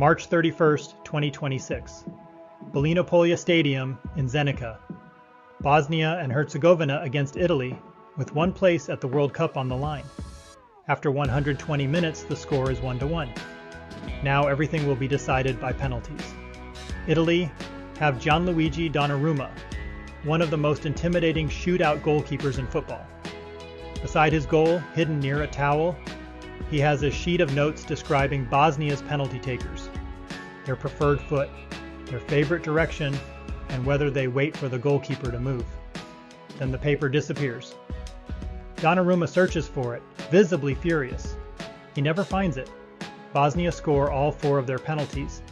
March 31st, 2026. Belino Polja Stadium in Zenica. Bosnia and Herzegovina against Italy, with one place at the World Cup on the line. After 120 minutes, the score is 1-1. Now everything will be decided by penalties. Italy have Gianluigi Donnarumma, one of the most intimidating shootout goalkeepers in football. Beside his goal, hidden near a towel, he has a sheet of notes describing Bosnia's penalty takers, their preferred foot, their favorite direction, and whether they wait for the goalkeeper to move. Then the paper disappears. Donnarumma searches for it, visibly furious. He never finds it. Bosnia score all 4 of their penalties.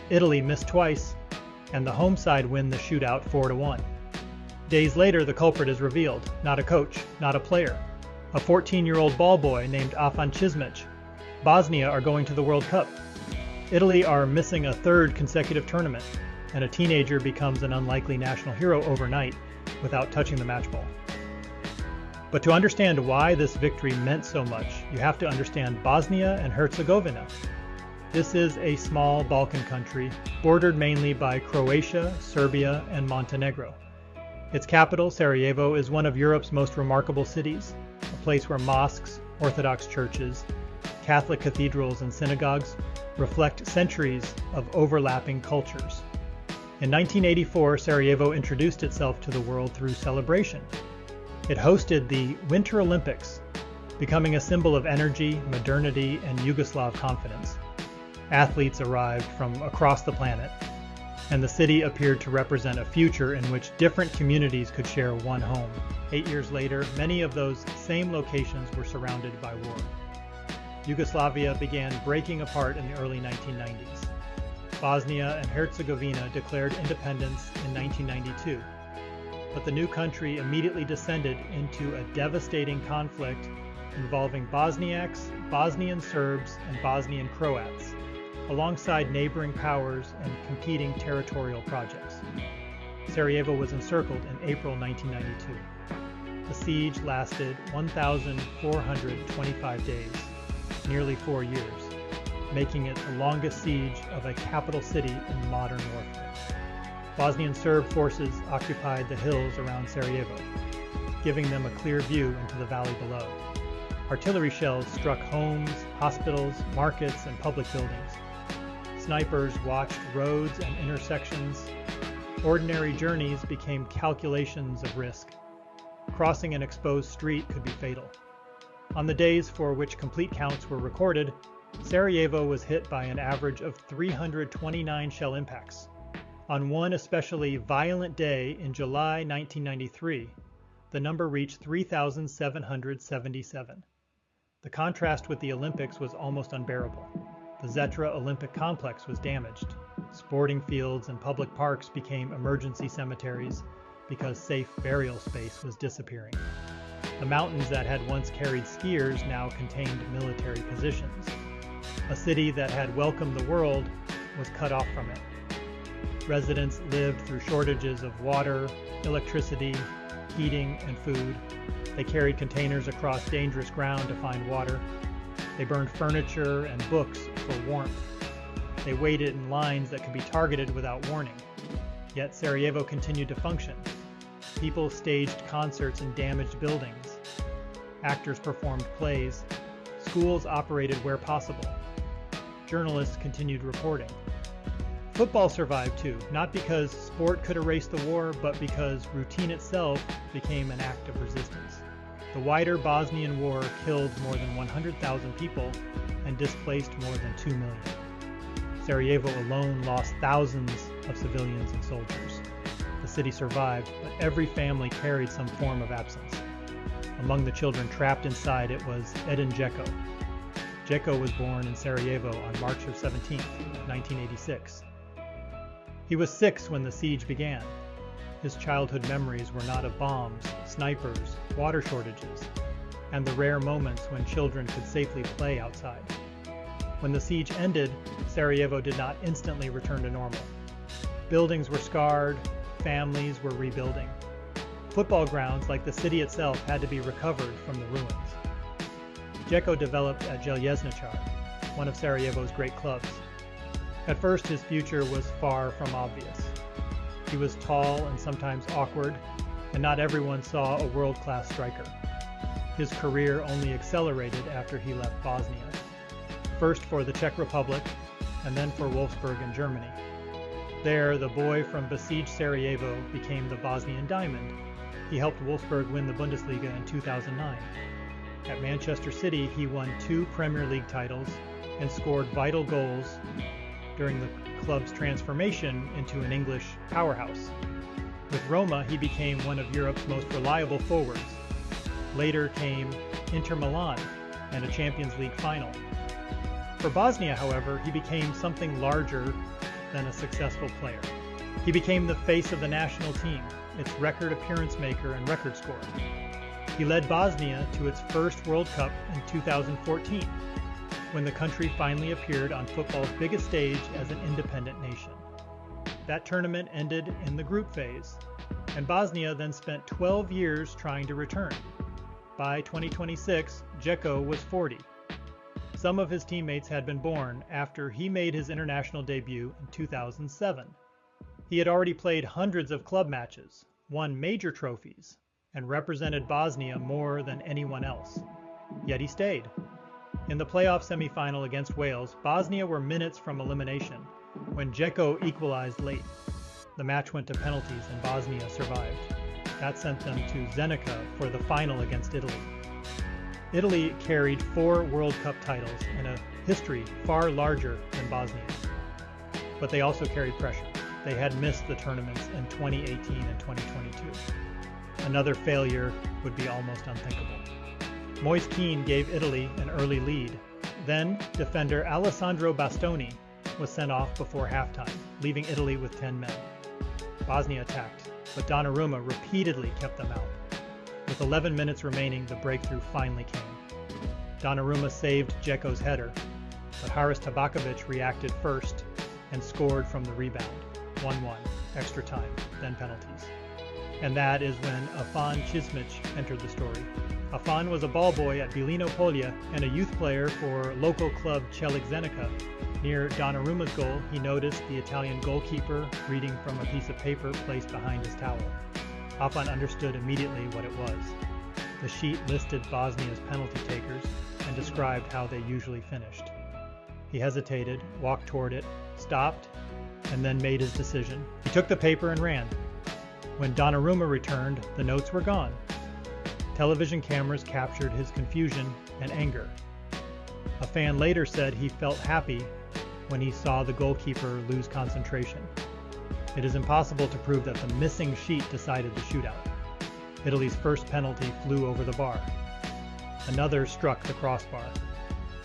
Italy miss twice, and the home side win the shootout 4-1. Days later, the culprit is revealed. Not a coach, not a player. A 14-year-old ball boy named Afan Čizmić. Bosnia are going to the World Cup. Italy are missing a 3rd consecutive tournament, and a teenager becomes an unlikely national hero overnight without touching the match ball. But to understand why this victory meant so much, you have to understand Bosnia and Herzegovina. This is a small Balkan country, bordered mainly by Croatia, Serbia, and Montenegro. Its capital, Sarajevo, is one of Europe's most remarkable cities, a place where mosques, Orthodox churches, Catholic cathedrals, and synagogues reflect centuries of overlapping cultures. In 1984, Sarajevo introduced itself to the world through celebration. It hosted the Winter Olympics, becoming a symbol of energy, modernity, and Yugoslav confidence. Athletes arrived from across the planet, and the city appeared to represent a future in which different communities could share one home. 8 years later, many of those same locations were surrounded by war. Yugoslavia began breaking apart in the early 1990s. Bosnia and Herzegovina declared independence in 1992. But the new country immediately descended into a devastating conflict involving Bosniaks, Bosnian Serbs, and Bosnian Croats, alongside neighboring powers and competing territorial projects. Sarajevo was encircled in April 1992. The siege lasted 1,425 days, nearly 4 years, making it the longest siege of a capital city in modern warfare. Bosnian Serb forces occupied the hills around Sarajevo, giving them a clear view into the valley below. Artillery shells struck homes, hospitals, markets, and public buildings. Snipers watched roads and intersections. Ordinary journeys became calculations of risk. Crossing an exposed street could be fatal. On the days for which complete counts were recorded, Sarajevo was hit by an average of 329 shell impacts. On one especially violent day in July 1993, the number reached 3,777. The contrast with the Olympics was almost unbearable. The Zetra Olympic complex was damaged. Sporting fields and public parks became emergency cemeteries because safe burial space was disappearing. The mountains that had once carried skiers now contained military positions. A city that had welcomed the world was cut off from it. Residents lived through shortages of water, electricity, heating, and food. They carried containers across dangerous ground to find water. They burned furniture and books for warmth. They waited in lines that could be targeted without warning. Yet Sarajevo continued to function. People staged concerts in damaged buildings. Actors performed plays. Schools operated where possible. Journalists continued reporting. Football survived too, not because sport could erase the war, but because routine itself became an act of resistance. The wider Bosnian War killed more than 100,000 people and displaced more than 2 million. Sarajevo alone lost thousands of civilians and soldiers. The city survived, but every family carried some form of absence. Among the children trapped inside it was Edin Džeko. Dzeko was born in Sarajevo on March 17, 1986. He was 6 when the siege began. His childhood memories were not of bombs, snipers, water shortages, and the rare moments when children could safely play outside. When the siege ended, Sarajevo did not instantly return to normal. Buildings were scarred, families were rebuilding. Football grounds, like the city itself, had to be recovered from the ruins. Dzeko developed at Željezničar, one of Sarajevo's great clubs. At first, his future was far from obvious. He was tall and sometimes awkward, and not everyone saw a world-class striker. His career only accelerated after he left Bosnia, first for the Czech Republic, and then for Wolfsburg in Germany. There, the boy from besieged Sarajevo became the Bosnian Diamond. He helped Wolfsburg win the Bundesliga in 2009. At Manchester City, he won 2 Premier League titles and scored vital goals during the club's transformation into an English powerhouse. With Roma, he became one of Europe's most reliable forwards. Later came Inter Milan and a Champions League final. For Bosnia, however, he became something larger than a successful player. He became the face of the national team, its record appearance maker and record scorer. He led Bosnia to its first World Cup in 2014, when the country finally appeared on football's biggest stage as an independent nation. That tournament ended in the group phase, and Bosnia then spent 12 years trying to return. By 2026, Dzeko was 40. Some of his teammates had been born after he made his international debut in 2007. He had already played hundreds of club matches, won major trophies, and represented Bosnia more than anyone else. Yet he stayed. In the playoff semifinal against Wales, Bosnia were minutes from elimination when Dzeko equalized late. The match went to penalties and Bosnia survived. That sent them to Zenica for the final against Italy. Italy carried 4 World Cup titles and a history far larger than Bosnia's. But they also carried pressure. They had missed the tournaments in 2018 and 2022. Another failure would be almost unthinkable. Moise Kean gave Italy an early lead. Then, defender Alessandro Bastoni was sent off before halftime, leaving Italy with 10 men. Bosnia attacked, but Donnarumma repeatedly kept them out. With 11 minutes remaining, the breakthrough finally came. Donnarumma saved Džeko's header, but Haris Tabaković reacted first and scored from the rebound. 1-1, extra time, then penalties. And that is when Afan Čizmić entered the story. Afan was a ball boy at Bilino Polje and a youth player for local club Zenica. Near Donnarumma's goal, he noticed the Italian goalkeeper reading from a piece of paper placed behind his towel. Afan understood immediately what it was. The sheet listed Bosnia's penalty takers and described how they usually finished. He hesitated, walked toward it, stopped, and then made his decision. He took the paper and ran. When Donnarumma returned, the notes were gone. Television cameras captured his confusion and anger. A fan later said he felt happy when he saw the goalkeeper lose concentration. It is impossible to prove that the missing sheet decided the shootout. Italy's first penalty flew over the bar. Another struck the crossbar.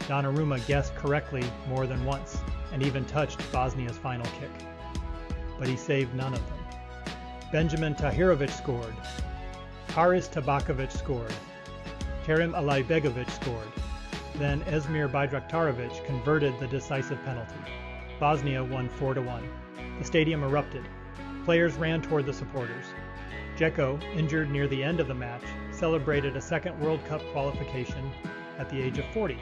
Donnarumma guessed correctly more than once, and even touched Bosnia's final kick. But he saved none of them. Benjamin Tahirović scored. Haris Tabaković scored. Kerim Alajbegović scored. Then Esmir Bajraktarović converted the decisive penalty. Bosnia won 4-1. The stadium erupted. Players ran toward the supporters. Dzeko, injured near the end of the match, celebrated a second World Cup qualification at the age of 40.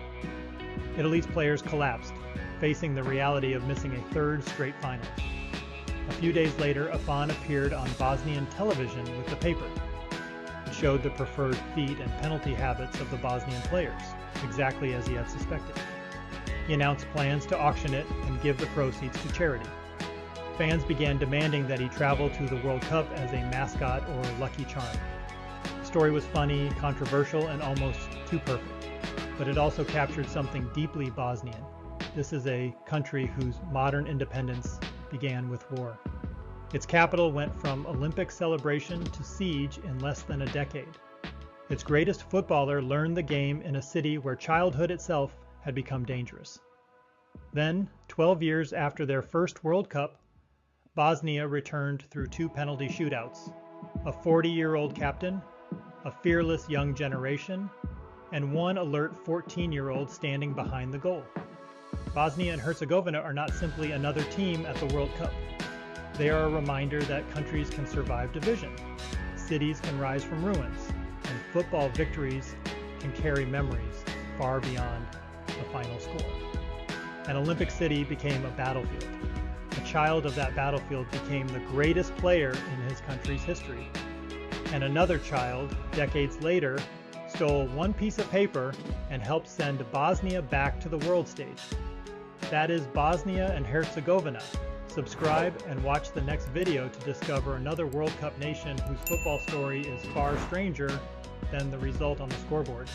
Italy's players collapsed, facing the reality of missing a third straight final. A few days later, Afan appeared on Bosnian television with the paper. It showed the preferred feet and penalty habits of the Bosnian players, exactly as he had suspected. He announced plans to auction it and give the proceeds to charity. Fans began demanding that he travel to the World Cup as a mascot or lucky charm. The story was funny, controversial, and almost too perfect. But it also captured something deeply Bosnian. This is a country whose modern independence began with war. Its capital went from Olympic celebration to siege in less than a decade. Its greatest footballer learned the game in a city where childhood itself had become dangerous. Then, 12 years after their first World Cup, Bosnia returned through 2 penalty shootouts, a 40-year-old captain, a fearless young generation, and one alert 14-year-old standing behind the goal. Bosnia and Herzegovina are not simply another team at the World Cup. They are a reminder that countries can survive division, cities can rise from ruins, and football victories can carry memories far beyond the final score. An Olympic city became a battlefield. A child of that battlefield became the greatest player in his country's history. And another child, decades later, stole one piece of paper and helped send Bosnia back to the world stage. That is Bosnia and Herzegovina. Subscribe and watch the next video to discover another World Cup nation whose football story is far stranger than the result on the scoreboard.